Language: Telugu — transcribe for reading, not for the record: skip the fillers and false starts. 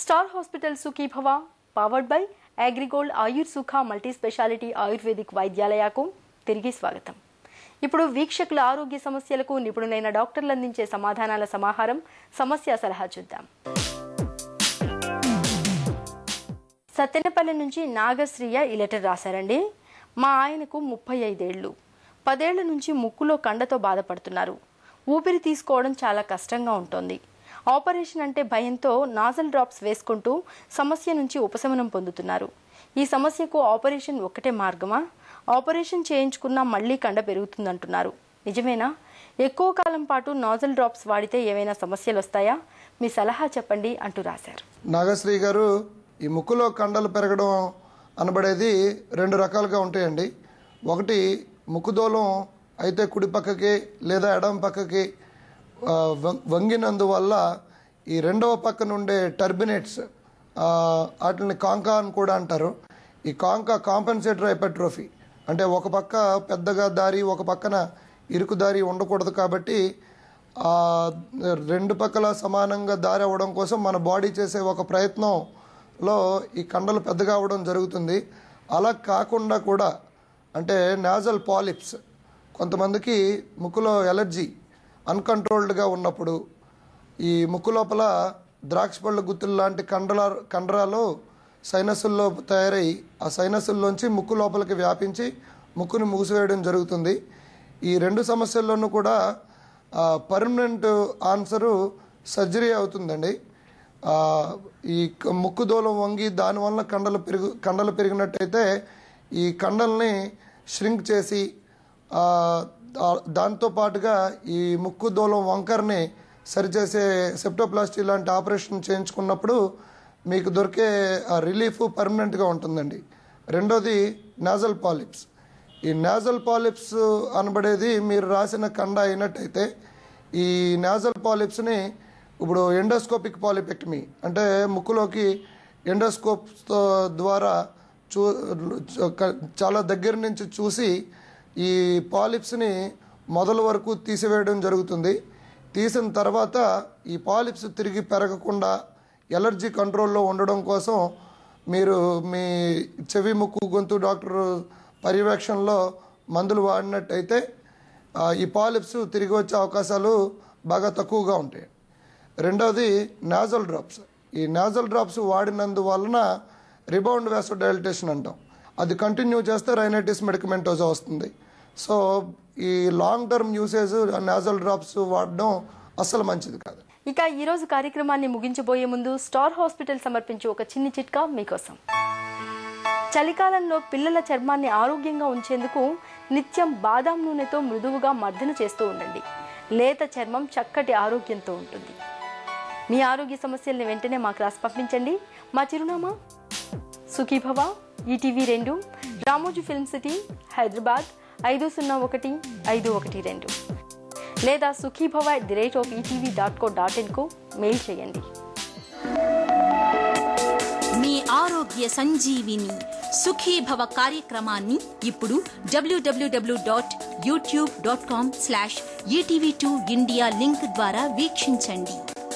Star hospital Sukhibhava powered by Agrigold Ayur Sukha multi speciality ayurvedic వైద్యాలయకు తిరిగి స్వాగతం. ఇప్పుడు వీక్షకుల ఆరోగ్య సమస్యలకు నిపుణులైన డాక్టర్లు అందించే సమాధానాల సమాహారం సమస్య సలహా చూద్దాం. సత్తెనపల్లి నుంచి నాగశ్రీయ ఈ లెటర్ రాశారండి. మా ఆయనకు 35 ఏళ్లు, 10 ఏళ్ల నుంచి ముక్కులో కండతో బాధపడుతున్నారు. ఊపిరి తీసుకోవడం చాలా కష్టంగా ఉంటుంది. ఆపరేషన్ అంటే భయంతో నాజల్ డ్రాప్స్ వేసుకుంటూ సమస్య నుంచి ఉపశమనం పొందుతున్నారు. ఈ సమస్యకు ఆపరేషన్ ఒక్కటే మార్గమా? ఆపరేషన్ చేయించుకున్నా మళ్లీ కండ పెరుగుతుందంటున్నారు. నిజమేనా? ఎక్కువ కాలం పాటు నాజల్ డ్రాప్స్ వాడితే ఏమైనా సమస్యలు వస్తాయా? మీ సలహా చెప్పండి అంటూ రాశారు. నాగశ్రీ గారు, ఈ ముక్కులో కండలు పెరగడం అనబడేది 2 రకాలుగా ఉంటాయండి. ఒకటి ముక్కుదూలం అయితే కుడి పక్కకి లేదా ఎడమ పక్కకి వంగినందువల్ల ఈ రెండవ పక్కన ఉండే టర్బినేట్స్, వాటిని కాంకా అని కూడా అంటారు. ఈ కాంకా కాంపెన్సేటరీ హైపర్ట్రోఫీ అంటే ఒక పక్క పెద్దగా దారి ఒక పక్కన ఇరుకు దారి ఉండకూడదు. కాబట్టి 2 పక్కల సమానంగా దారి అవ్వడం కోసం మన బాడీ చేసే ఒక ప్రయత్నంలో ఈ కండలు పెద్దగా అవ్వడం జరుగుతుంది. అలా కాకుండా కూడా అంటే నాజల్ పాలిప్స్, కొంతమందికి ముక్కులో ఎలర్జీ అన్కంట్రోల్డ్గా ఉన్నప్పుడు ఈ ముక్కు లోపల ద్రాక్ష పళ్ళ గుత్తులు లాంటి కండరాలు సైనసుల్లో తయారై ఆ సైనసుల్లోంచి ముక్కు లోపలికి వ్యాపించి ముక్కును మూసివేయడం జరుగుతుంది. ఈ 2 సమస్యల్లోనూ కూడా పర్మనెంట్ ఆన్సరు సర్జరీ అవుతుందండి. ఈ ముక్కు దూలం వంగి దానివల్ల కండలు పెరిగినట్టయితే ఈ కండల్ని ష్రింక్ చేసి దాంతో పాటుగా ఈ ముక్కు దూలం వంకర్ని సరిచేసే సెప్టోప్లాస్టీ లాంటి ఆపరేషన్ చేయించుకున్నప్పుడు మీకు దొరికే రిలీఫ్ పర్మనెంట్గా ఉంటుందండి. రెండోది నాజల్ పాలిప్స్. ఈ నాజల్ పాలిప్స్ అనబడేది మీరు రాసిన కండ అయినట్టయితే ఈ నాజల్ పాలిప్స్ని ఇప్పుడు ఎండోస్కోపిక్ పాలిపెక్టమీ అంటే ముక్కులోకి ఎండోస్కోప్ ద్వారా చాలా దగ్గర నుంచి చూసి ఈ పాలిప్స్ని మొదల వరకు తీసివేయడం జరుగుతుంది. తీసిన తర్వాత ఈ పాలిప్స్ తిరిగి పెరగకుండా ఎలర్జీ కంట్రోల్లో ఉండడం కోసం మీరు మీ చెవి ముక్కు గొంతు డాక్టర్ పర్యవేక్షణలో మందులు వాడినట్టయితే ఈ పాలిప్స్ తిరిగి వచ్చే అవకాశాలు బాగా తక్కువగా ఉంటాయి. రెండవది నాజల్ డ్రాప్స్. ఈ నాజల్ డ్రాప్స్ వాడినందువలన రిబౌండ్ వాసోడైలటేషన్ అంటాం. అది కంటిన్యూ చేస్తే రైనైటిస్ మెడికమెంటోజా వస్తుంది. సో ఈ long term usage nozzle drops వాడడం అస్సలు మంచిది కాదు. ఇక ఈరోజు కార్యక్రమాన్ని ముగించబోయే ముందు స్టార్ హాస్పిటల్ సమర్పించే ఒక చిన్ని చిట్కా మీకోసం. చలికాలంలో పిల్లల చర్మాన్ని ఆరోగ్యంగా ఉంచేందుకు నిత్యం బాదాం నూనెతో మృదువుగా మర్దన చేస్తూ ఉండండి. లేత చర్మం చక్కటి ఆరోగ్యంతో ఉంటుంది. మీ ఆరోగ్య సమస్యల్ని వెంటనే మాకు రాసి పంపించండి. మా చిరునామా Sukhibhava, ETV 2, Ramoji film city, Hyderabad 501512 లేదా sukhibhava@etv.co.in కు మెయిల్ చేయండి. మీ ఆరోగ్య సంజీవిని సుఖీభవ కార్యక్రమాన్ని ఇప్పుడు www.youtube.com/etv2india లింక్ ద్వారా వీక్షించండి.